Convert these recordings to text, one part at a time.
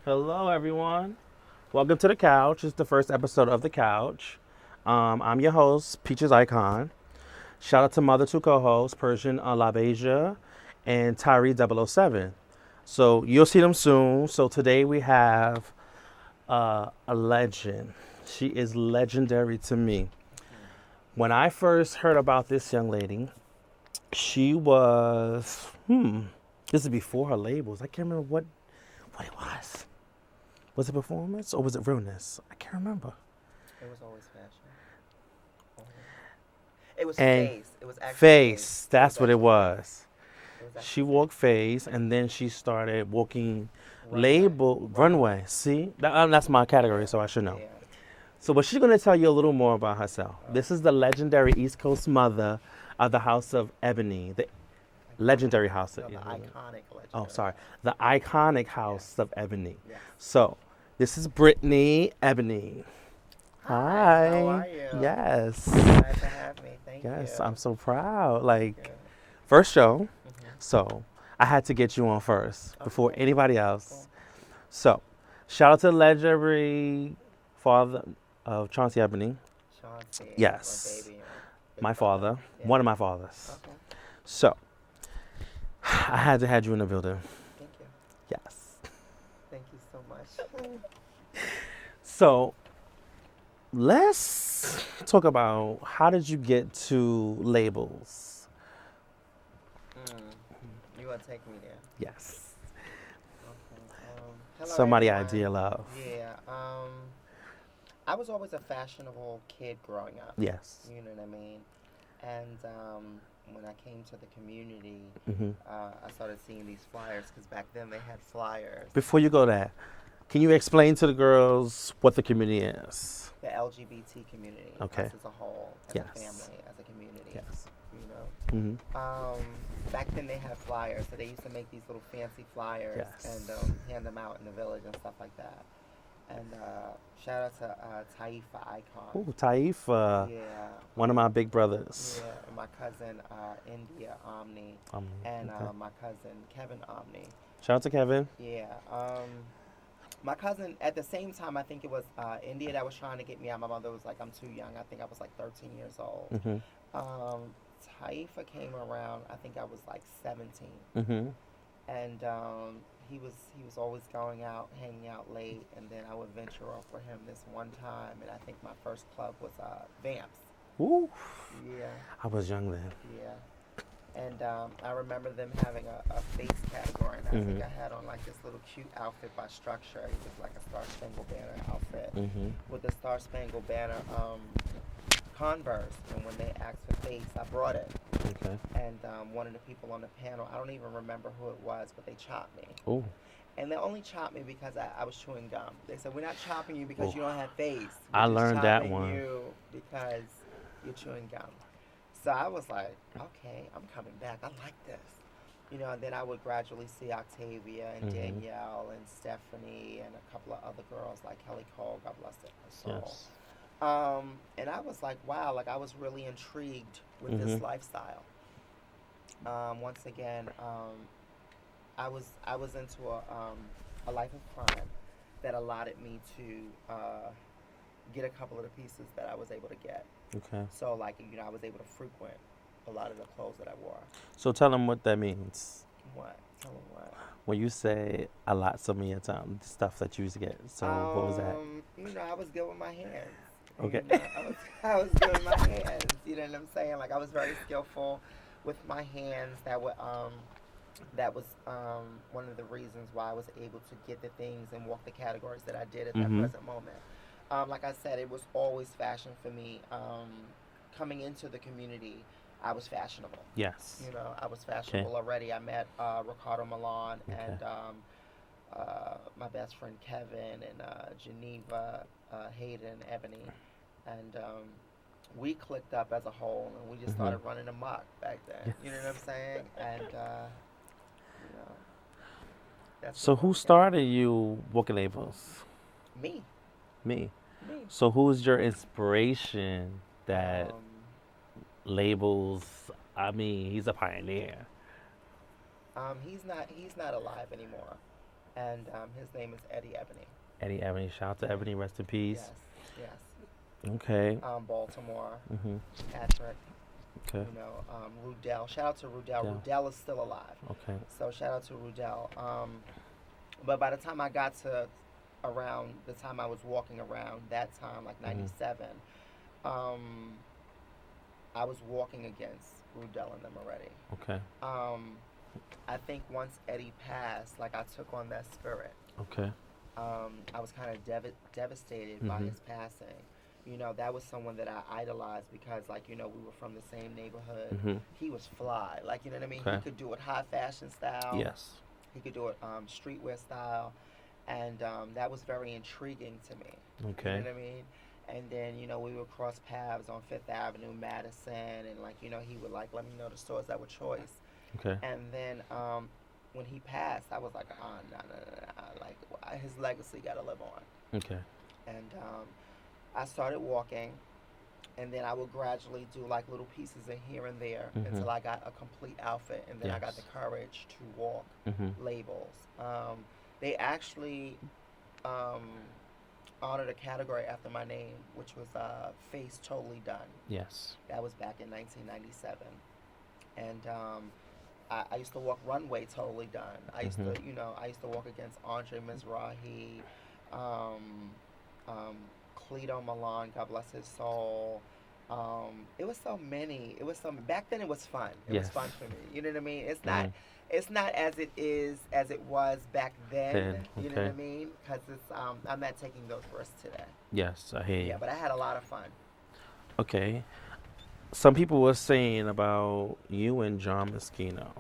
Hello, everyone. Welcome to the couch. It's the first episode of the couch. I'm your host, Peaches Icon. Shout out to my other two co-hosts, Persian LaBeija and Tyree 007. So you'll see them soon. So today we have a legend. She is legendary to me. When I first heard about this young lady, she was This is before her labels. I can't remember what it was. Was it performance or was it realness? I can't remember. It was always fashion. It was And face. It was actually Face, face. It that's was what it actually face. was. It was She actually walked face. Face, and then she started walking Runway. label runway. See, that's my category, so I should know. Yeah. So, but she's gonna tell you a little more about herself. This is the legendary East Coast mother of the House of Ebony, the legendary House of No, the Ebony. iconic legendary. Oh, sorry, the iconic House of Ebony. Yes. So, this is Britiney Ebony. Hi. How are you? Yes. Glad to have me. Thank Yes, you. I'm so proud. Like, Good. first show, Mhm. so I had to get you on first before Okay. anybody Cool. else. So, shout out to the legendary father of Chauncey Ebony, Chauncey. Yes. My baby. my Big father, Yeah. one of my fathers. Okay. So, I had to have you in the building. Thank you. Yes. Thank you so much. So, let's talk about how did you get to labels? You want to take me there? Yes. Okay. Hello, Somebody everyone. ideal of. Yeah. I was always a fashionable kid growing up. Yes. You know what I mean? And when I came to the community, hmm I started seeing these flyers because back then they had flyers. Before you go there, can you explain to the girls what the community is? The LGBT community, Okay. us as a whole, as Yes. a family, as a community. Yes. You know. hmm Back then they had flyers, so they used to make these little fancy flyers Yes. and hand them out in the village and stuff like that. And shout out to Taifa Icon. Ooh, Taifa, Yeah. one of my big brothers. Yeah, and my cousin India Omni, and Okay. my cousin Kevin Omni. Shout out to Kevin. Yeah. My cousin, at the same time, I think it was India that was trying to get me out. My mother was like, I'm too young. I think I was like 13 years old. hmm Taifa came around, I think I was like 17. hmm And he was always going out, hanging out late, and then I would venture off with him this one time, and I think my first club was Vamps. Ooh, Yeah, I was young then. yeah. And I remember them having a face category, and I think I had on like this little cute outfit by Structure. It was like a Star Spangled Banner outfit hmm with the Star Spangled Banner Converse. And when they asked for face, I brought it. Okay. And one of the people on the panel, I don't even remember who it was, but they chopped me. Ooh. And they only chopped me because I was chewing gum. They said, we're not chopping you because Ooh. you don't have face. I We're just learned that chopping one. you because you're chewing gum. So I was like, okay, I'm coming back. I like this. You know, and then I would gradually see Octavia and Danielle and Stephanie and a couple of other girls like Kelly Cole, God bless her soul. Yes. And I was like, wow, like I was really intrigued with this lifestyle. Once again, I was into a life of crime that allotted me to get a couple of the pieces that I was able to get. Okay. So like I was able to frequent a lot of the clothes that I wore. So tell them what that means. What? Tell them what? When you say a lot, some of your time, stuff that you used to get. So what was that? I was good with my hands. Okay. I was good with my hands. You know what I'm saying? Like I was very skillful with my hands. That was one of the reasons why I was able to get the things and walk the categories that I did at that present moment. Like I said, it was always fashion for me. Coming into the community, I was fashionable. Yes. I was fashionable already. I met Ricardo Milan and my best friend Kevin and Geneva, Hayden, Ebony, and we clicked up as a whole, and we just started running amok back then. You know what I'm saying? And that's So what who we got. started you walking labels? Me. Me. Me. So who's your inspiration that Um, labels? I mean, he's a pioneer. he's not alive anymore. and his name is Eddie Ebony. Eddie Ebony. Shout out to Yeah. Ebony. Rest in peace. Yes, yes. Okay. Baltimore, Mhm. Patrick, Okay. Rudell. Shout out to Rudell. Yeah. Rudell is still alive. Okay. So shout out to Rudell. But by the time I got to around the time I was walking around that time, like Mhm. '97, um, I was walking against Rudell and them already. Okay. I think once Eddie passed, like I took on that spirit. Okay. I was kind of devastated by Mhm. his passing. That was someone that I idolized because, like, we were from the same neighborhood. Mhm. He was fly. Like, you know what I mean? Okay. He could do it high fashion style. Yes. He could do it streetwear style. And that was very intriguing to me. Okay. You know what I mean? And then, we would cross paths on Fifth Avenue, Madison. And, like, he would, like, let me know the stores that were choice. Okay. And then when he passed, I was like, oh, no, no, no, no. Like, his legacy got to live on. Okay. And I started walking, and then I would gradually do like little pieces in here and there Mhm. until I got a complete outfit, and then I got Yes. the courage to walk Mhm. labels. They actually um, honored a category after my name, which was Face Totally Done. Yes. That was back in 1997. And I used to walk runway totally done. I used Mhm. to, I used to walk against Andre Mizrahi, um, Cleto Milan, God bless his soul. It was so many. It was so back then. It was fun. It was Yes. fun for me. You know what I mean? It's not. Mhm. It's not as it was back then. Then, You know what I okay. mean? Because it's. I'm not taking those risks today. Yes, I hear Yeah, you. but I had a lot of fun. Okay. Some people were saying about you and John Moschino.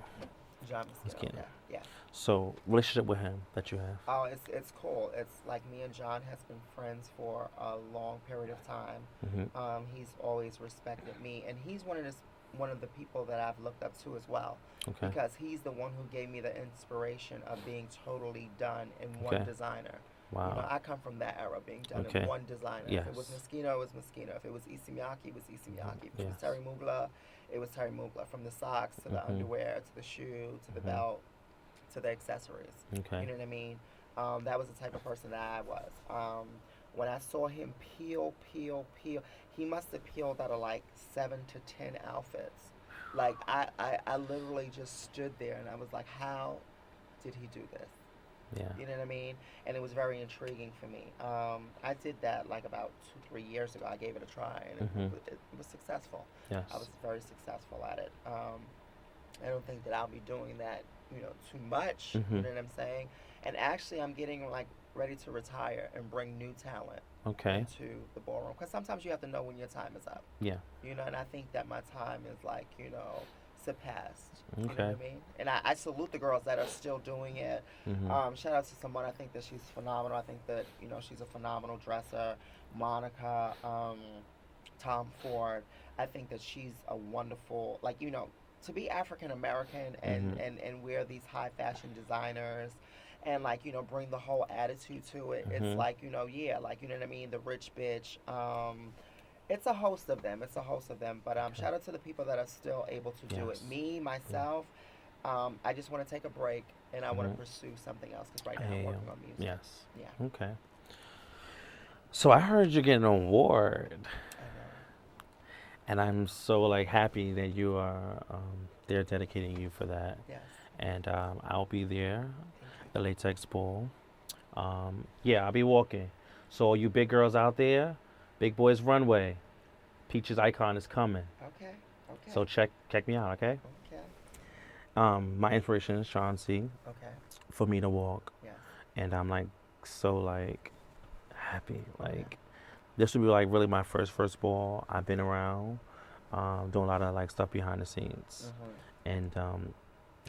John Moschino. Moschino. Okay. Yeah. So, relationship with him that you have. Oh, it's cool. It's like me and John has been friends for a long period of time. Mhm. He's always respected me, and he's one of the people that I've looked up to as well, Okay. because he's the one who gave me the inspiration of being totally done in one Okay. designer. Wow. I come from that era, being done Okay. in one designer. If it was Yes. Moschino, it was Moschino. If it was Issey Miyake, it was Issey Miyake. If it was Yes. Terry Mugler, it was Terry Mugler. From the socks to the Mhm. underwear to the shoe to the Mhm. belt to the accessories. Okay. You know what I mean? That was the type of person that I was. When I saw him peel, he must have peeled out of like 7 to 10 outfits. Like I literally just stood there and I was like, how did he do this? Yeah. You know what I mean? And it was very intriguing for me. I did that like about 2, 3 years ago. I gave it a try and Mhm. it was successful. Yes. I was very successful at it. I don't think that I'll be doing that, too much. You Mhm. know what I'm saying? And actually, I'm getting like ready to retire and bring new talent Okay. into the ballroom. Because sometimes you have to know when your time is up. Yeah. And I think that my time is like, surpassed. You know Okay. what I mean? And I salute the girls that are still doing it. Mhm. Shout out to someone. I think that she's phenomenal. I think that, she's a phenomenal dresser. Monica, Tom Ford. I think that she's a wonderful, like, to be African American and, Mhm. and wear these high fashion designers and, like, bring the whole attitude to it. It's Mhm. like, yeah, like, you know what I mean? The rich bitch. It's a host of them. It's a host of them. But Okay. shout out to the people that are still able to do it. Yes. Me, Yeah. myself, I just want to take a break and I want to Mhm. pursue something else because right I now I'm hear working you. on music. Yes. Yeah, Okay. So I heard you get an award, I know. and I'm so like happy that you are. They're dedicating you for that, Yes, and I'll be there, thank you. the Latex Bowl. Yeah, I'll be walking. So all you big girls out there, Big Boys Runway, Peaches Icon is coming. Okay, okay, So check me out, okay? okay, My inspiration is Chauncey okay. for me to walk, Yes, and I'm like so like happy. okay. Like this would be like really my first ball. I've been around, doing a lot of like stuff behind the scenes, and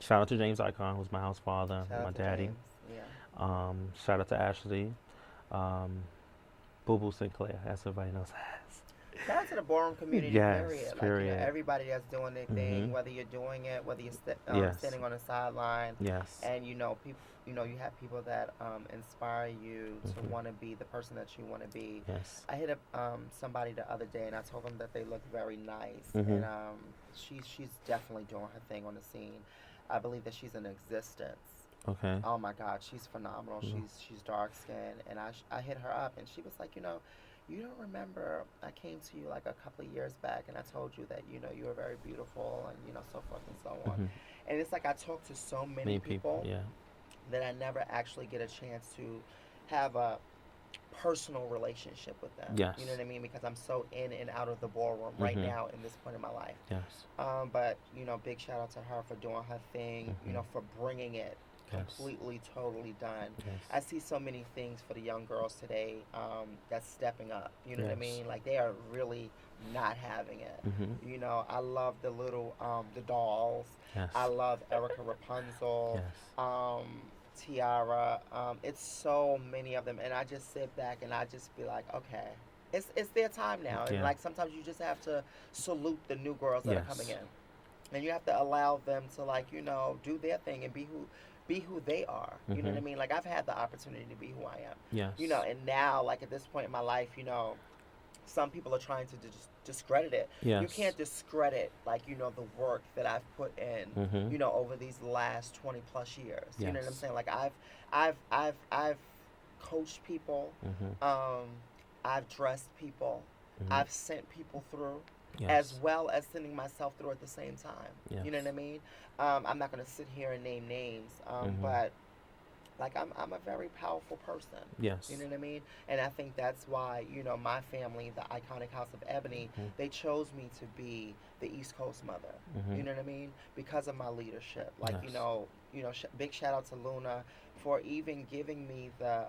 shout out to James Icon, who's my house father, Shout my out to daddy. James. Yeah. Shout out to Ashley, Boo Boo Sinclair. That's what everybody knows as. Shout out to the ballroom community, Yes, period. Like, period. everybody that's doing their thing, Mhm. whether you're doing it, whether you're Yes. standing on the sideline, Yes. and people, you have people that inspire you to Mhm. want to be the person that you want to be. Yes. I hit up somebody the other day, and I told them that they look very nice, Mhm. and she's definitely doing her thing on the scene. I believe that she's in existence. Okay. Oh my God, she's phenomenal. Mm. She's dark skinned, and I hit her up, and she was like, you don't remember I came to you like a couple of years back, and I told you that you were very beautiful, and so forth and so on. Mm-hmm. And it's like I talk to so many Many people. people Yeah. that I never actually get a chance to have a personal relationship with them. You know Yes. what I mean? Because I'm so in and out of the ballroom right Mm-hmm. now in this point in my life. Yes. But big shout out to her for doing her thing. Mm-hmm. For bringing it Yes. completely, totally done. I Yes. see so many things for the young girls today that's stepping up. You know what I Yes. mean? Like they are really not having it. Mm-hmm. I love the little the dolls. I Yes. love Erica Rapunzel, Yes. um, Tiara. It's so many of them, and I just sit back and I just be like, okay, it's their time now, and Yeah. like sometimes you just have to salute the new girls that are coming Yes. in, and you have to allow them to like do their thing and be who they are. You know Mm-hmm. what I mean? Like I've had the opportunity to be who I am. Yes. And now like at this point in my life, some people are trying to discredit it. You Yes. can't discredit like the work that I've put in, Mm-hmm. over these last 20 plus years. You know what I'm Yes. saying? Like I've coached people, Mm-hmm. um, I've dressed people, Mm-hmm. I've sent people through, as Yes. well as sending myself through at the same time. Yes. You know what I mean? I'm not gonna sit here and name names, Mm-hmm. but like I'm a very powerful person. You Yes. know what I mean? And I think that's why my family, the iconic House of Ebony, Mm-hmm. they chose me to be the East Coast mother. Mm-hmm. You know what I mean? Because of my leadership. Like Yes. big shout out to Luna for even giving me the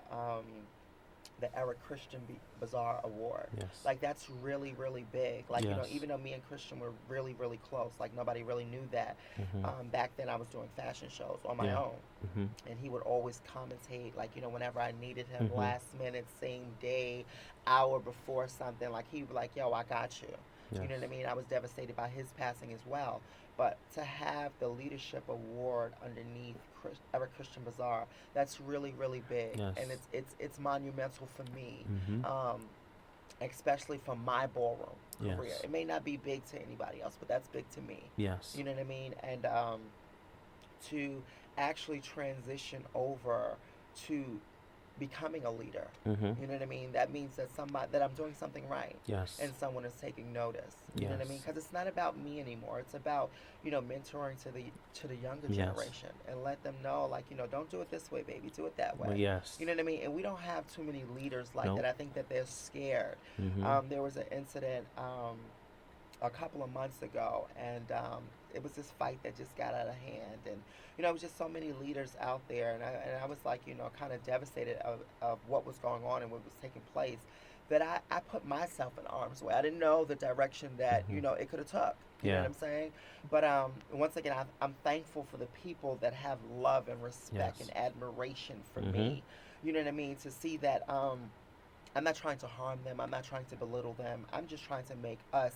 Eric Christian Bazaar Award. Yes. Like that's really really big. Like Yes. even though me and Christian were really really close, like nobody really knew that. Mm-hmm. Back then I was doing fashion shows on my Yeah. own, Mm-hmm. and he would always commentate like whenever I needed him Mm-hmm. last minute, same day, hour before something, like he would be like, yo, I got you. You Yes. know what I mean? I was devastated by his passing as well, but to have the leadership award underneath Eric Christian Bazaar, that's really really big, Yes. and it's monumental for me, Mm-hmm. especially for my ballroom career. Yes. It may not be big to anybody else, but that's big to me. Yes. You know what I mean? And to actually transition over to becoming a leader. Mm-hmm. You know what I mean? That means that I'm doing something right, Yes. and someone is taking notice. You know what I mean? Yes. Because it's not about me anymore. It's about mentoring to the younger Yes. generation and let them know like don't do it this way, baby. Do it that way. Well, yes. You know what I mean? And we don't have too many leaders like Nope. that. I think that they're scared. Mm-hmm. There was an incident a couple of months ago, and it was this fight that just got out of hand, and it was just so many leaders out there, and I was like kind of devastated of what was going on and what was taking place, that I put myself in harm's way. I didn't know the direction that Mm-hmm. it could have took. You know Yeah. what I'm saying? But once again, I'm thankful for the people that have love and respect Yes. and admiration for Mm-hmm. me. You know what I mean? To see that I'm not trying to harm them. I'm not trying to belittle them. I'm just trying to make us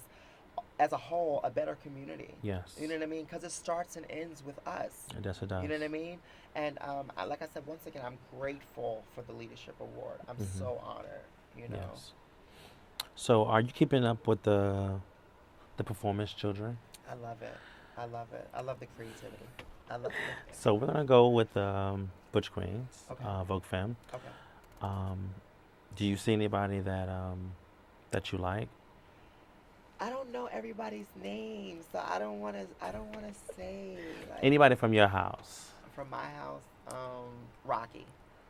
as a whole a better community. Yes. You know what I mean? Because it starts and ends with us. Yes, it does. You know what I mean? And like I said, once again, I'm grateful for the leadership award. I'm Mm-hmm. so honored. Yes. So, are you keeping up with the performance children? I love it. I love it. I love the creativity. I love it. So we're gonna go with Butch Queens, Okay. Vogue Femme. Okay. Do you see anybody that you like? I don't know everybody's names, so I don't want to. I don't want to say like Anybody from your house? from my house. Rocky.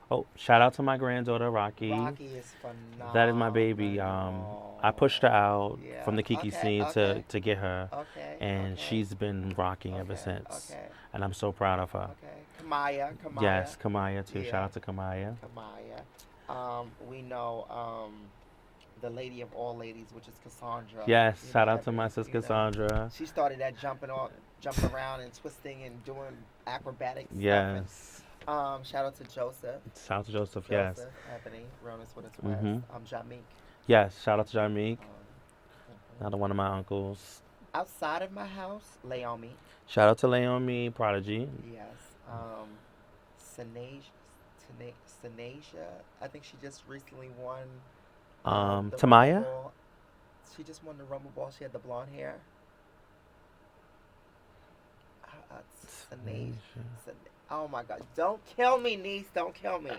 Oh, shout out to my granddaughter Rocky. Rocky is phenomenal. That is my baby. I pushed her out Yeah. from the Kiki Okay, scene okay. to get her, Okay. and okay. she's been rocking ever Okay, since. Okay. And I'm so proud of her. Okay. Kamaya. Yes, Kamaya too. Yeah. Shout out to Kamaya. Kamaya. We know the lady of all ladies, which is Cassandra. Yes, You shout know, out to my sis you know, Cassandra. She started that jumping around and twisting and doing acrobatic stuff. Yes. And, shout out to Joseph. Shout out to Joseph. Yes. Joseph, Ebony, Ronas with his Mhm. West. Jamik. Yes. Shout out to Jarmeek, Mhm. another one of my uncles. Outside of my house, Laomi. Shout out to Laomi Prodigy. Yes. Sanasia. I think she just recently won. The Tamaya. Rumble Ball. She just won the Rumble Ball. She had the blonde hair. Sanasia. Oh my God! Don't kill me, niece. Don't kill me.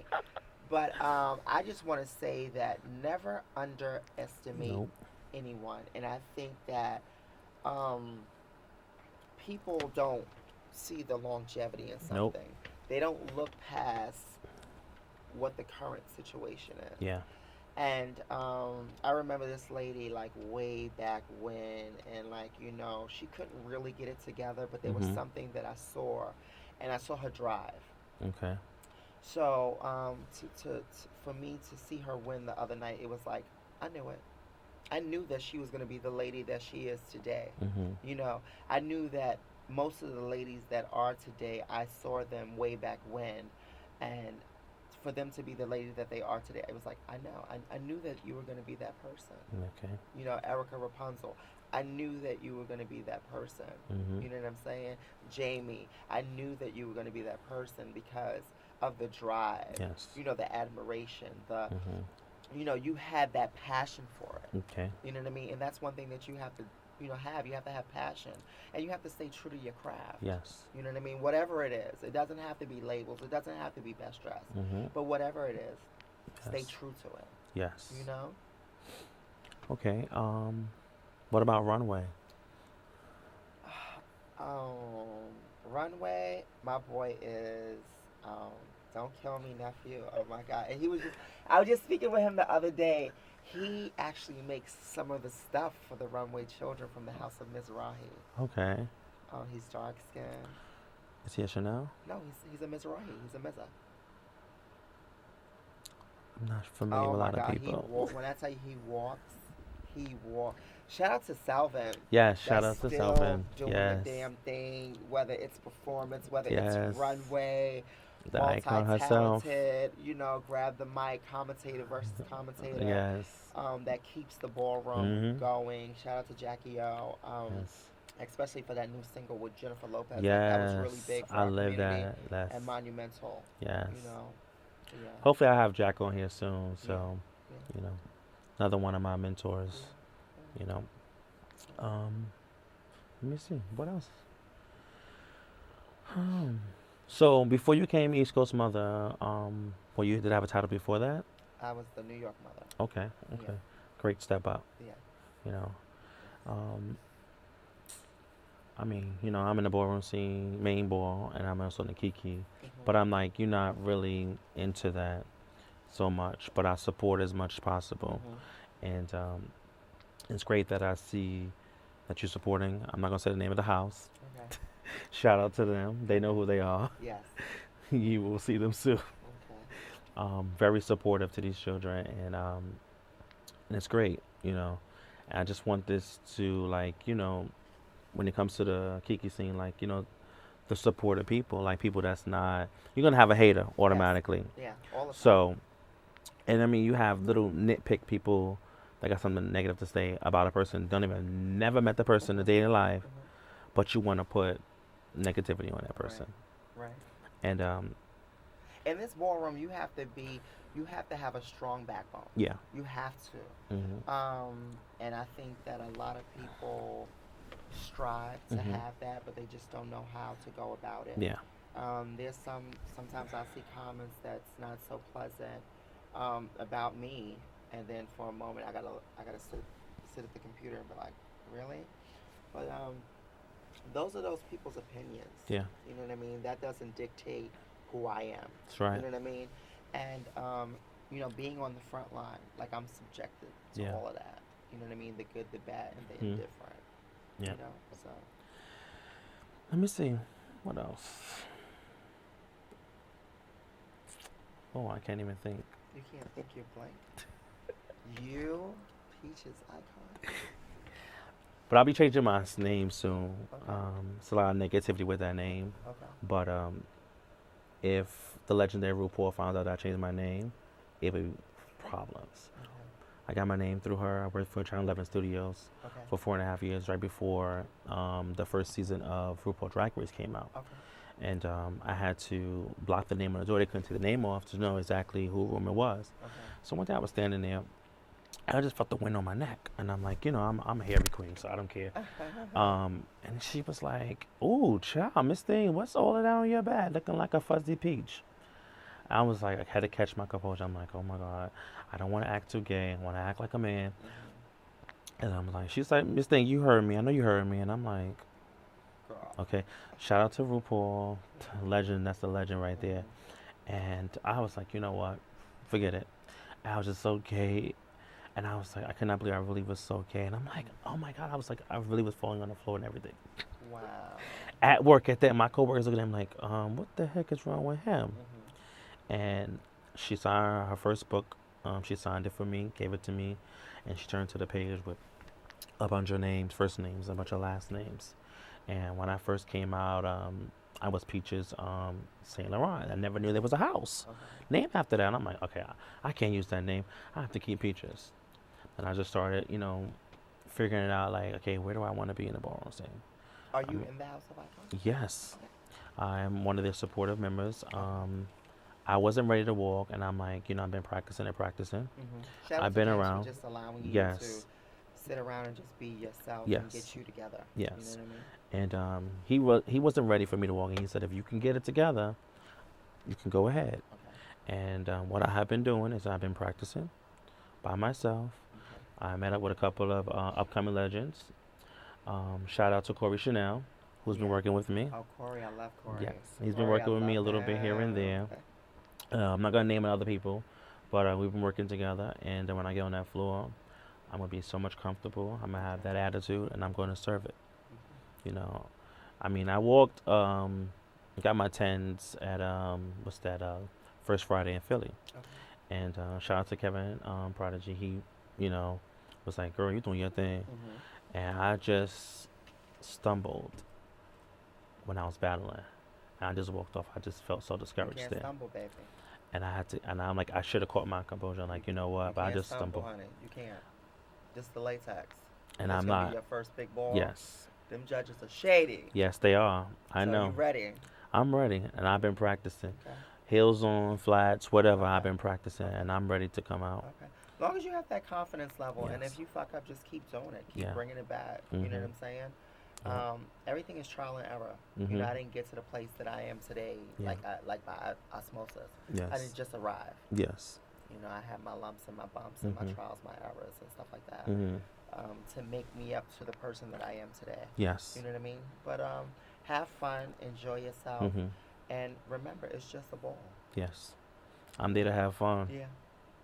But I just want to say that never underestimate Nope. anyone, and I think that um, people don't see the longevity in Nope. something. They don't look past what the current situation is. Yeah. And I remember this lady like way back when, and like she couldn't really get it together, but there was Mhm. something that I saw, and I saw her drive. Okay. So for me to see her win the other night, it was like I knew it. I knew that she was going to be the lady that she is today. Mhm. You know, I knew that most of the ladies that are today, I saw them way back when, and for them to be the lady that they are today, it was like I know. I knew that you were going to be that person. Okay. Erica Rapunzel. I knew that you were going to be that person. Mhm. You know what I'm saying? Jamie, I knew that you were going to be that person because of the drive, Yes. the admiration, Mhm. you had that passion for it. Okay. You know what I mean? And that's one thing that you have to, have. You have to have passion, and you have to stay true to your craft. Yes. You know what I mean? Whatever it is, it doesn't have to be labels. It doesn't have to be best dressed. Mhm. But whatever it is, stay Yes. true to it. Yes. You know? Okay. What about Runway? Runway, my boy is um, don't kill me, nephew. Oh my God! And I was just speaking with him the other day. He actually makes some of the stuff for the Runway children from the House of Mizrahi. Okay. He's dark skinned. Is he a Chanel? No, he's a Mizrahi. He's a Miza. I'm not familiar Oh with a my lot of God! people. When I tell you he walks. Shout out to Salvin. Yes. Shout That's out to still Selvin. doing the Yes. damn thing, whether it's performance, whether it's Yes. runway, The icon herself. multi-talented, grab the mic, commentator versus commentator, Yes. that keeps the ballroom Mhm. going. Shout out to Jackie O, Yes. especially for that new single with Jennifer Lopez. Like that was really Yes. big for I our live community that. That's and monumental. yes. You know, yeah, Hopefully, I have Jack on here soon. yeah, So, yeah, you know, another one of my yeah, mentors. You know. Um. Let me see. What else? Hmm. So before you came East Coast Mother, well, you did have a title before that. I was the New York mother. Okay. Yeah, Okay. Great step up. yeah. You know. Um. I mean, I'm in the ballroom scene, main ball, and I'm also in the Kiki. But I'm like, you're not really into that so much, but I support as much as possible. Mhm. And it's great that I see that you're supporting. I'm not gonna say the name of the house. Okay. Shout out to them. They know Okay. who they are. Yes. You will see them soon. Okay. Very supportive to these children, and it's great. And I just want this to like, when it comes to the Kiki scene, like, the supportive people, like people that's not, you're gonna have a hater Yes. automatically. Yeah. All the time. So, and I mean, you have little nitpick people that got something negative to say about a person, don't even never met the person a day in their life, Mhm. but you want to put negativity on that person. Right. Right. And In this ballroom, you have to have a strong backbone. yeah. You have to. Mhm. And I think that a lot of people strive to Mhm. have that, but they just don't know how to go about it. Yeah. There's sometimes I see comments that's not so pleasant about me, and then for a moment I gotta sit at the computer and be like, really? But those are those people's opinions. Yeah. You know what I mean? That doesn't dictate who I am. That's right. You know what I mean? And being on the front line, like I'm subjected to Yeah. all of that. You know what I mean? The good, the bad, and the Mhm. indifferent. Yeah. So Let me see. What else? Oh, I can't even think. you can't think you're blank. You, Peaches icon. But I'll be changing my name soon. Okay. It's a lot of negativity with that name. Okay. But if the legendary RuPaul found out I changed my name, it would be problems. Okay. I got my name through her. I worked for Channel 11 Studios Okay. for 4.5 years, right before the first season of RuPaul Drag Race came out. Okay. And I had to block the name on the door. They couldn't take the name off to know exactly who Rumor was. Okay. So one day I was standing there, I just felt the wind on my neck, and I'm like, I'm a hairy queen, so I don't care. And she was like, "Ooh, child, Miss Thing, what's all of that on your back, looking like a fuzzy peach?" I was like, I had to catch my composure. I'm like, oh my god, I don't want to act too gay. I want to act like a man. And I'm like, she's like, Miss Thing, you heard me. I know you heard me. And I'm like, Girl. okay. Shout out to RuPaul, legend. That's the legend right there. Mhm. And I was like, you know what? Forget it. I was just so gay. And I was like, I cannot believe I really was so gay. And I'm like, oh my God. I was like, I really was falling on the floor and everything. Wow. At work at that, my coworkers looking at him like, what the heck is wrong with him? Mhm. And she signed her first book. She signed it for me, gave it to me, and she turned to the page with a bunch of names, first names, a bunch of last names. And when I first came out, I was Peaches Saint Laurent. I never knew there was a house Okay. named after that. And I'm like, okay, I can't use that name. I have to keep Peaches. And I just started, figuring it out. Like, okay, where do I want to be in the ballroom scene? Are you Um, in the House of Icons? yes, Okay. I'm one of their supportive members. Okay. I wasn't ready to walk, and I'm like, I've been practicing and practicing. Shout out I've to been James for around. just allowing you to Yes, sit around and just be yourself and yes, get you together. You know yes. what I mean? And he wasn't ready for me to walk, and he said, if you can get it together, you can go ahead. Okay. And what I have been doing is I've been practicing by myself. Okay. I met up with a couple of upcoming legends. Shout out to Corey Chanel, who's been Yeah. working with me. Oh, Corey, I love Yes, Corey. he's been Corey, I working with me love a little bit here and him. there. I'm not gonna name other people, but we've been working together. And when I get on that floor, I'm gonna be so much comfortable. I'm gonna have Okay. that attitude, and I'm gonna serve it. Mhm. You know, I mean, I walked, got my tens at what's that? First Friday in Philly, Okay. and shout out to Kevin Prodigy. He, you know, was like, "Girl, you doing your thing," Mhm. and I just stumbled when I was battling. And I just walked off. I just felt so You discouraged can't there, stumble, baby. and I had to. And I'm like, I should have caught my composure. I'm You like, you know you what? But I can't just stumble, stumbled, honey. You can't. Just the latex, and and it's I'm gonna be not. your first big ball. Yes, Them judges are shady. yes, they are. I So you know. ready? I'm ready, and I've been practicing. Okay. Heels on, flats, whatever. I've Okay. been practicing, Okay. and I'm ready to come out. Okay. As long as you have that confidence level, and if Yes. you fuck up, just keep doing it. Keep Yeah. bringing it back. You know what Mhm. I'm saying? Yep. Everything is trial and error. Mhm. I didn't get to the place that I am today, Yeah. like by osmosis. I Yes. didn't just arrive. Yes. I had my lumps and my bumps and my Mhm. trials, my errors, and stuff like that, Mhm. to make me up to the person that I am today. You Yes. know what I mean? But have fun, enjoy yourself, Mhm. and remember, it's just a ball. Yes. I'm there to have fun. Yeah,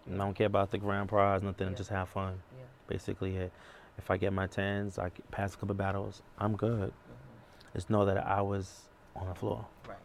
I yeah, don't care about the grand prize, nothing. yeah, Just have fun. yeah. Basically, it. If I get my tens, pass a couple battles, I'm good. Hmm. Just know that I was on the floor. Right.